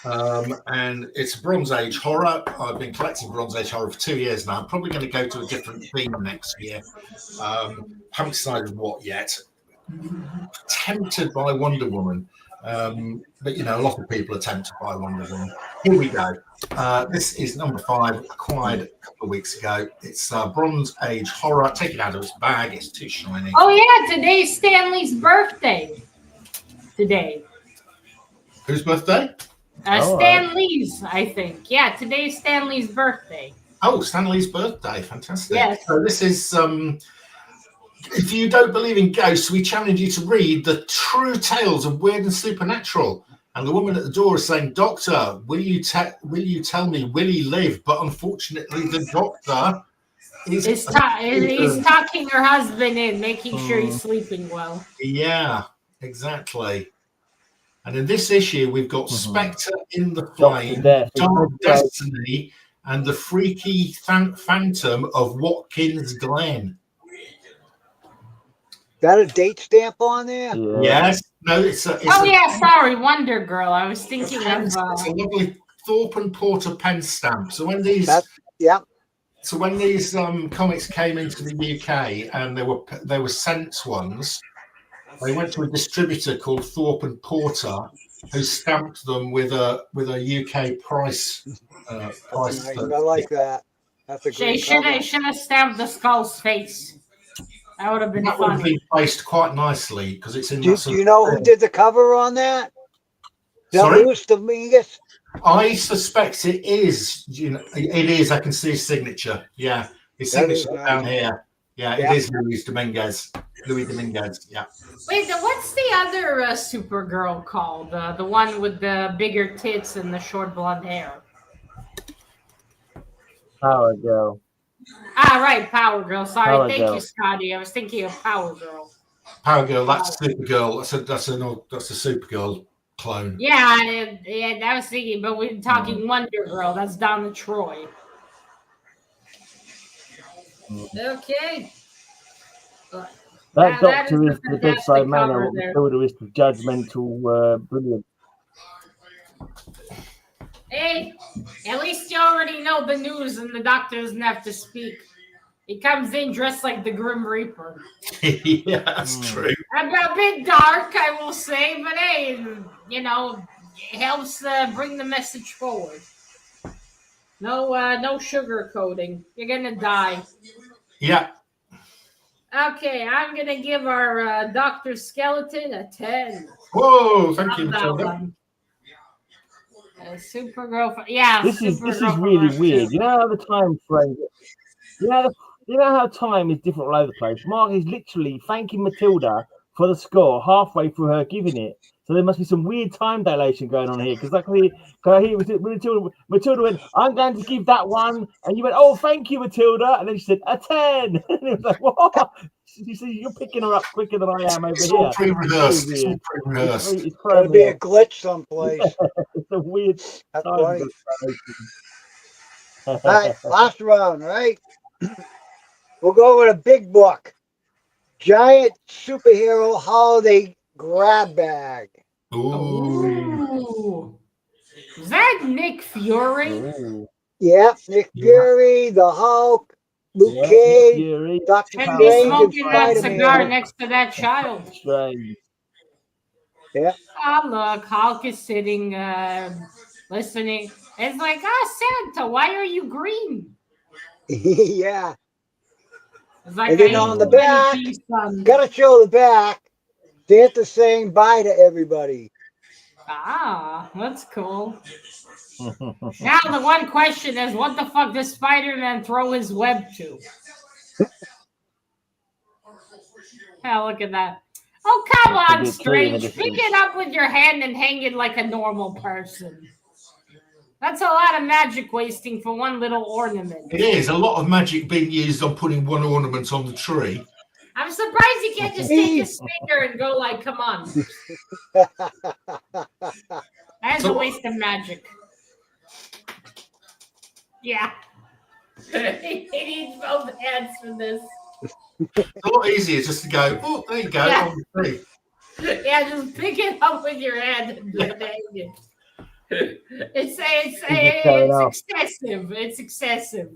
And it's a Bronze Age horror. I've been collecting Bronze Age horror for 2 years now. I'm probably going to go to a different theme next year. Haven't decided what yet. tempted by Wonder Woman. But a lot of people are tempted by Wonder Woman. Here we go. This is number 5, acquired a couple of weeks ago. It's Bronze Age horror. Take it out of its bag. It's too shiny. Oh yeah, today's Stanley's birthday. Today. Whose birthday? Stan Lee's, I think. Yeah, today's Stanley's birthday. Oh, Stanley's birthday. Fantastic. Yes. So this is, if you don't believe in ghosts, we challenge you to read the true tales of weird and supernatural. And the woman at the door is saying, Doctor, will you tell me, will he live? But unfortunately, the doctor is talking her husband in, making sure he's sleeping well. Yeah, exactly. And in this issue, we've got Spectre in the Flame, Dark Destiny, and the freaky phantom of Watkins Glen. Got a date stamp on there? Yeah. Yes. No, it's a. Sorry, Wonder Girl. I was thinking of. It's a lovely Thorpe and Porter pen stamp. So when these. So when these comics came into the UK and they were sent ones, they went to a distributor called Thorpe and Porter, who stamped them with a UK price. Nice. I like that. That's a great. Should have stamped the skull's face. That would have been fun. That would have been placed quite nicely because it's in. Do you know who did the cover on that? Sorry? Luis Dominguez? I suspect it is. It is. I can see his signature. Yeah, his signature down here. Yeah, it is Luis Dominguez. Yeah. Wait, what's the other Supergirl called? The one with the bigger tits and the short blonde hair. Power Girl. Right, Power Girl. Sorry, thank you, Scotty. I was thinking of Power Girl. Power Girl, that's Supergirl. That's a Supergirl clone. Yeah, I was thinking, but we're talking Wonder Girl. That's Donna Troy. Okay. That doctor is the bedside manner of the builder is the judgmental brilliant. Hey, at least you already know the news and the doctor doesn't have to speak. He comes in dressed like the Grim Reaper. Yeah, that's true. A bit dark, I will say, but hey, it helps bring the message forward. No sugarcoating. You're gonna die. Yeah. Okay, I'm gonna give our Dr. Skeleton a 10. Whoa, thank you, Matilda. Supergirl. Yeah, this is really weird. You know how the time frame. You know how time is different all over the place. Mark is literally thanking Matilda for the score halfway through her giving it. So there must be some weird time dilation going on here because I hear Matilda went, I'm going to give that one, and you went, oh, thank you, Matilda, and then she said a 10. And it was like, what? You see, you're picking her up quicker than I am over here. All pre-rehearsed. It's all pre-rehearsed. It's going to be a glitch someplace. It's a weird. That's funny. All right, last round, right? We'll go with a big book. Giant superhero holiday grab bag. Ooh. Is that Nick Fury? Ooh. Yeah, Nick Fury, the Hulk, Luke Cage, Dr. Strange, Strange, smoking that cigar next to that child. Strange. Yeah. Oh, look, Hulk is sitting, listening. It's like, Santa, why are you green? Yeah. It's like, and then on the back, gotta show the back. Santa's saying bye to everybody. That's cool. Now the one question is, what the fuck does Spider-Man throw his web to? Oh, look at that. Oh, come on, Strange. Pick it up with your hand and hang it like a normal person. That's a lot of magic wasting for one little ornament. It is. A lot of magic being used on putting one ornament on the tree. I'm surprised he can't just take his finger and go like, come on. That's a waste of magic. Yeah. He needs both hands for this. It's a lot easier just to go, oh, there you go, on the tree. Yeah, just pick it up with your hand and hang it. It's excessive. It's excessive.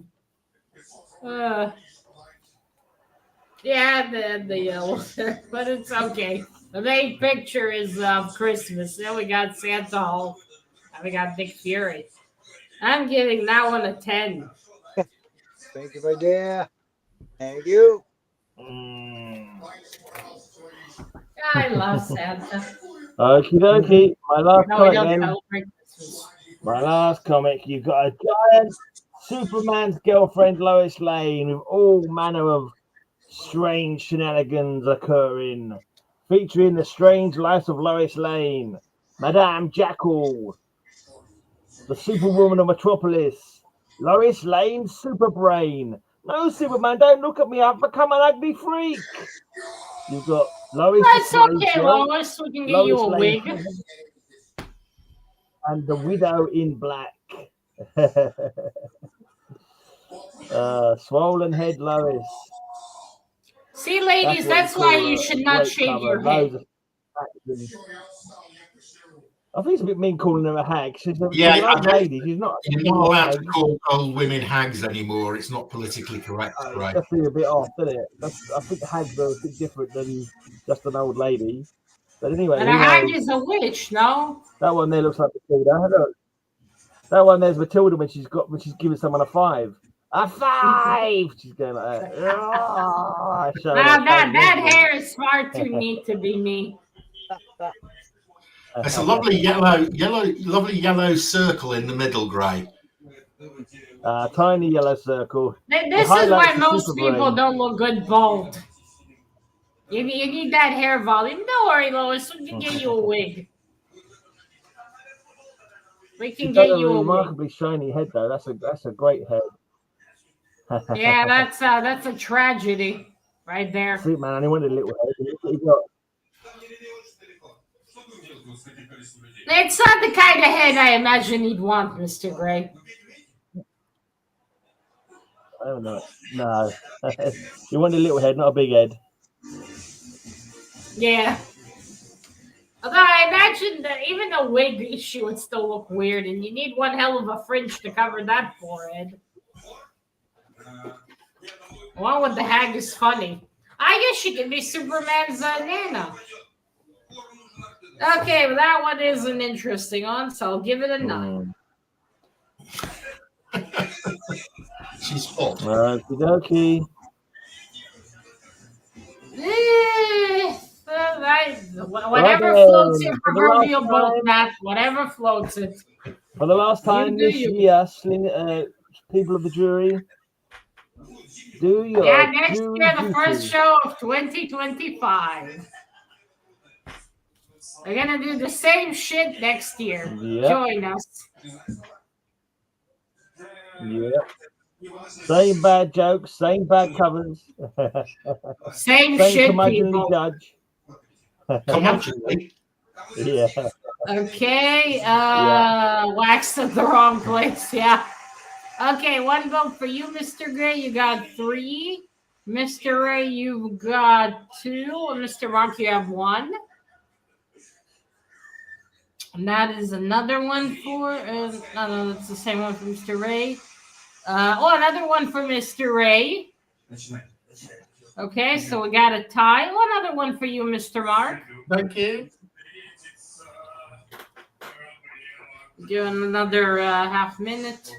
Yeah, the yellow, but it's okay. The main picture is of Christmas. Then we got Santa Hulk, and we got Nick Fury. I'm giving that one a 10. Thank you, my dear. Thank you. I love Santa. Okie dokie. My last No, we comic don't then. celebrate Christmas. My last comic. You've got a giant Superman's girlfriend Lois Lane with all manner of strange shenanigans occurring, featuring the strange life of Lois Lane, Madame Jackal, the Superwoman of Metropolis, Lois Lane's super brain. No, Superman, don't look at me. I've become an ugly freak. You've got Lois That's the Slave okay, Girl, Lois. We can get you a Lane, wig. and the Widow in Black. Swollen head Lois. See, ladies, that's why you should not shave your head. I think it's a bit mean calling her a hag. She's a lady. She's not. You're not allowed to call old women hags anymore. It's not politically correct, right? That's a bit off, isn't it? I think hags are a bit different than just an old lady. But anyway, and a hag is a witch, no? That one there looks like Matilda. Look. That one there's Matilda when she's giving someone a 5. A 5! She's going like that. That hair is far too neat to be me. It's a lovely yellow circle in the middle, Gray. Tiny yellow circle. This is why most people don't look good bald. You need that hair volume. Don't worry, Lois. We can get you a wig. We can get you a remarkably shiny head, though. That's a great head. Yeah, that's a tragedy right there. See, man, I only wanted a little head. It's not the kind of head I imagine he'd want, Mr. Gray. I don't know. No. You want a little head, not a big head. Yeah. Although I imagine that even a wig issue would still look weird, and you need one hell of a fringe to cover that forehead. One with the hag is funny. I guess she could be Superman's Nana. Okay, well, that one is an interesting one, so I'll give it a 9. She's hot. Okie Whatever floats your proverbial boat, Matt. Whatever floats it. For the last time this year, people of the jury, do your next year, the first show of 2025. We're gonna do the same shit next year. Yep. Join us. Yep. Same bad jokes, same bad covers. Same shit, people. Judge. Yeah. Okay. Waxed at the wrong place. Yeah. Okay, one vote for you, Mr. Gray. You got 3. Mr. Ray, you've got 2. And Mr. Mark, you have 1. And that is another one for, no, that's the same one for Mr. Ray. Another one for Mr. Ray. Okay, so we got a tie. One other one for you, Mr. Mark. Thank you. Doing another half minute.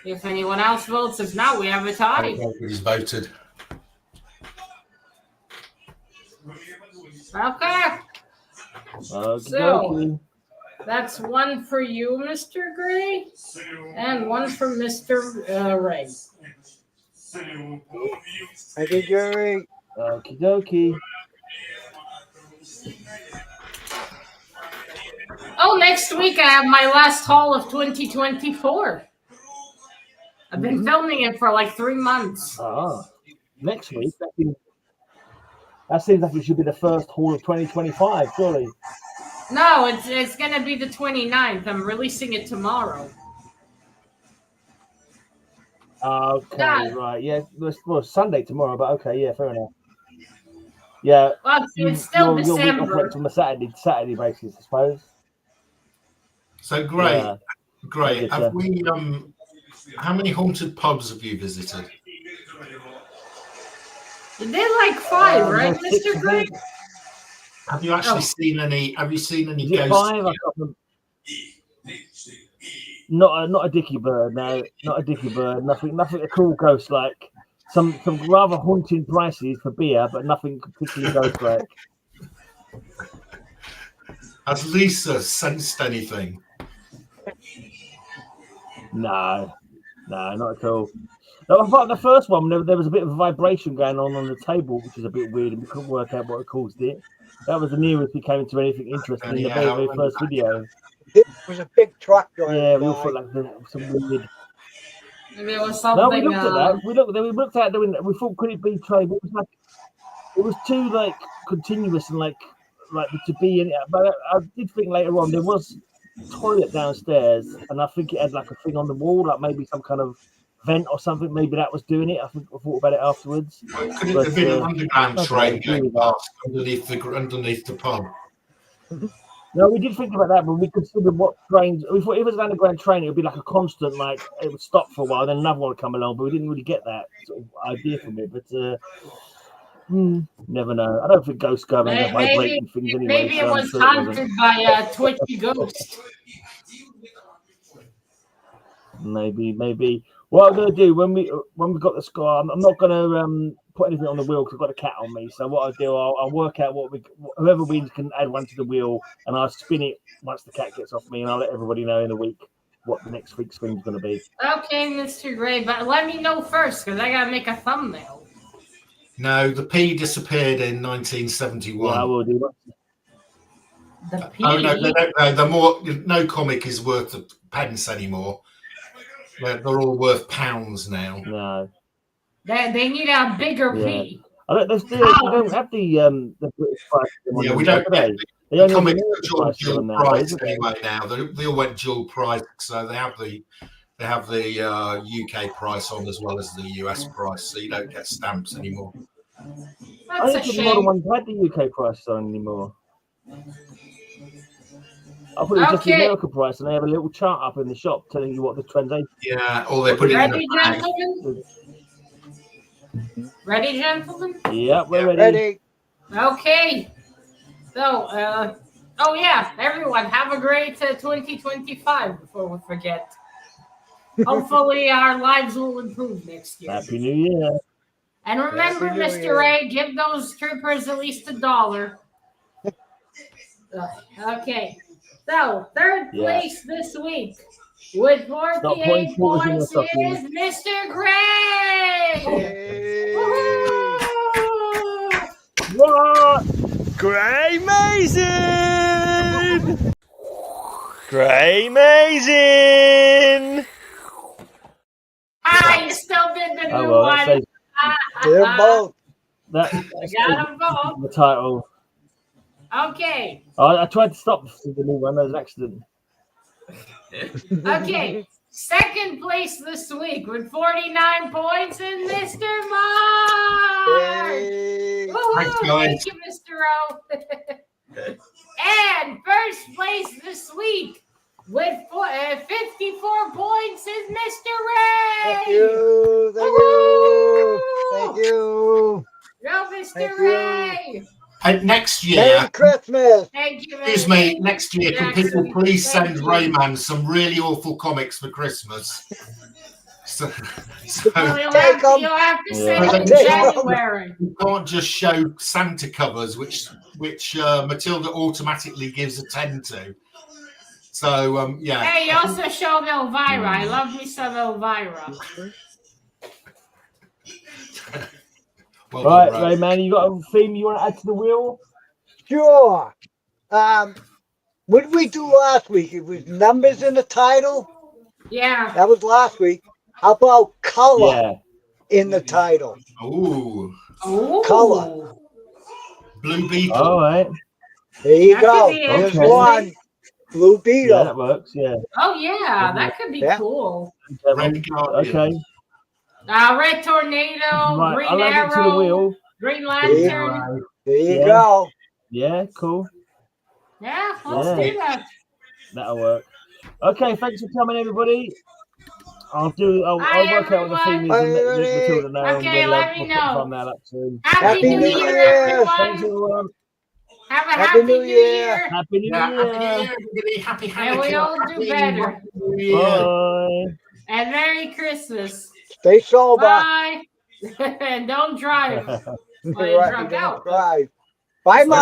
If anyone else votes, if not, we have a tie. Nobody's voted. Okay. So that's 1 for you, Mr. Gray, and 1 for Mr. Ray. Thank you, Jerry. Okie dokie. Oh, next week I have my last haul of 2024. I've been filming it for like 3 months. Next week? That seems like it should be the first haul of 2025, surely. No, it's going to be the 29th. I'm releasing it tomorrow. Okay, right. Yeah, well, Sunday tomorrow, but okay, yeah, fair enough. Yeah. Well, it's still December. You'll from a Saturday basis, I suppose. So, Gray, have we, how many haunted pubs have you visited? You did like 5, right, Mr. Greg? Have you actually seen any? Have you seen any Is it ghosts? 5? I can't remember. Not a dicky bird, no, not a dicky bird. Nothing at all ghost like. Some rather haunting prices for beer, but nothing particularly ghost like. Has Lisa sensed anything? No, not at all. No, I thought the first one there was a bit of a vibration going on the table, which is a bit weird, and we couldn't work out what caused it. That was the nearest we came to anything interesting in the very first video. It was a big truck driving Yeah, we by. all thought like some weird. Maybe it was something. No, we looked at that. We looked at the window. We thought, could it be trade? It was too like continuous and like to be in it. But I did think later on there was a toilet downstairs, and I think it had like a thing on the wall, like maybe some kind of vent or something. Maybe that was doing it. I think I thought about it afterwards. Could it have been an underground train going past underneath the pub? No, we did think about that, but we considered what trains. We thought if it was an underground train, it would be like a constant, like it would stop for a while, then another one would come along. But we didn't really get that sort of idea from it. But never know. I don't think ghosts go and vibrating things anyway. Maybe it was haunted by a twitchy ghost. Maybe. What I'm gonna do when we got the score, I'm not gonna put anything on the wheel because I've got a cat on me. So what I'll do, I'll work out whoever wins can add one to the wheel, and I'll spin it once the cat gets off me, and I'll let everybody know in a week what the next week's spin's gonna be. Okay, Mr. Gray, but let me know first because I gotta make a thumbnail. No, the P disappeared in 1971. Yeah, I will do that. The P. Oh no, no comic is worth a pence anymore. They're all worth pounds now. No. They need a bigger P. I don't. They don't have the British price. Yeah, we don't. They The only comics have are dual price they? anyway now. They all went dual price, so they have the UK price on as well as the US price, so you don't get stamps anymore. I That's a don't think the modern shame. ones had the UK price on anymore. I thought it was just the American price, and they have a little chart up in the shop telling you what the translation. Yeah, or they put it in Ready, the bag. gentlemen? Ready, gentlemen? Yeah, we're ready. Okay. So, oh yeah, everyone, have a great 2025 before we forget. Hopefully our lives will improve next year. Happy New Year. And remember, Mr. Ray, give those troopers at least $1. Okay. So, third place this week with 48 points is Mr. Gray. What? Gray Mason! Gray Mason! I still did the new one. They're both. I got them both. The title. Okay. I tried to stop the new one. That was an accident. Okay. Second place this week with 49 points is Mr. Mark. Thanks, guys. Thank you, Mr. O. And first place this week with 54 points is Mr. Ray. Thank you. Thank you. Go, Mr. Ray. And next year, Merry Christmas. Thank you. excuse me, next year, can people please Thank send you. Rayman some really awful comics for Christmas? So Well, you'll Take have 'em. to send Yeah. them in Take 'em. January. you can't just show Santa covers, which Matilda automatically gives a 10 to. So yeah. Hey, you also showed Elvira. I love me some Elvira. Well Right, done, Ray, man, you got a theme you want to add to the wheel? Sure. What did we do last week? It was numbers in the title. Yeah. That was last week. How about color Yeah. in the title? Ooh, Ooh. Color. Blue Beetle. All right. There you That go. could be There's interesting. one. Blue Yeah, Beetle. that works. Yeah. Oh, yeah. That could be Yeah. cool. Red Guardian. Okay. Red Tornado, Right, Green I'll add it to the Arrow, wheel. Green Yeah. Lantern. There you Yeah. go. Yeah, cool. Yeah, let's Yeah. do that. That'll work. Okay, thanks for coming, everybody. I'll work out what the theme is Bye, and let everybody. Matilda know. Okay, and let me we'll know. put the thumbnail up soon. Happy New Year, Thanks, everyone. everyone. Have a Happy happy New New Year. Year. Happy New Yeah, happy New Year. Year, everybody. Happy Hanukkah. And we all do Happy better. New Year. Bye. And Merry Christmas. Stay sober. Bye. And don't drive while you're Right, drunk don't out. drive. Bye, Mr. Mom.